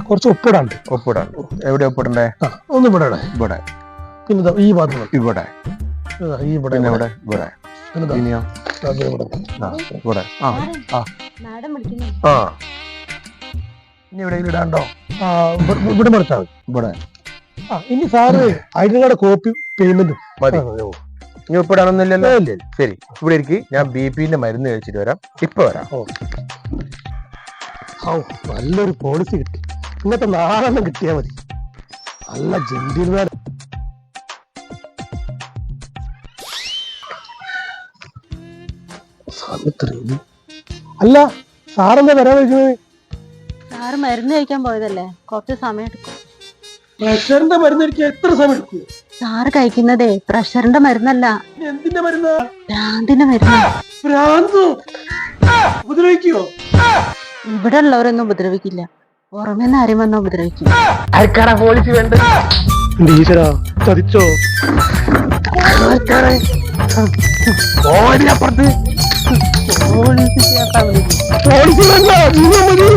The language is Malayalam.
കുറച്ച് ഒപ്പിടാണ്ട്. എവിടെ ഒപ്പിടണ്ടേ? ഒന്ന് ഇവിടെ ഇവിടെ. പിന്നെ ഈ ഭാഗത്ത് ഇവിടെ. ഇവിടെ ഇവിടെ. ഇവിടെ. ഇനിയോ? ഇവിടെ. ഇനി എവിടെയെങ്കിലും ഇടാണ്ടോ? ഇവിടെ മറിച്ചാൽ ഇവിടെ. ഇനി sir ID card copy payment മതി. ഇനി ഒപ്പിടാനൊന്നുമില്ലല്ലോ. ശരി, ഇവിടെ ഇരിക്കും. ഞാൻ BP-ന്റെ മരുന്ന് കഴിച്ചിട്ട് വരാം. ഇപ്പൊ വരാം. നല്ലൊരു പോളിസി കിട്ടി. ഇങ്ങനത്തെ 4 കിട്ടിയാൽ മതി. നല്ല ജെന്റിൽമാൻ. അല്ല, സാറെന്താ വരാൻ കഴിക്കുന്നത്? സാറ് മരുന്ന് കഴിക്കാൻ പോയതല്ലേ, കുറച്ച് സമയം എടുക്കും. പ്രഷറിന്റെ മരുന്ന് കഴിക്കാൻ എത്ര സമയം എടുക്കും? സാറ് കഴിക്കുന്നതേ പ്രഷറിന്റെ മരുന്നല്ല, എന്തിന്റെ മരുന്നാ? ഭ്രാന്തിന്റെ മരുന്ന്. ഭ്രാന്തോ? ഉപദ്രവിക്കോ? ഇവിടെ ഉള്ളവരൊന്നും ഉപദ്രവിക്കില്ല, പുറമേന്ന് ആരും വന്ന ഉപദ്രവിക്കും. ആർക്കാടാ പോളിസി വേണ്ട? ചതിച്ചോ? പോലീസ് പോളിസി വേണ്ട, മതി.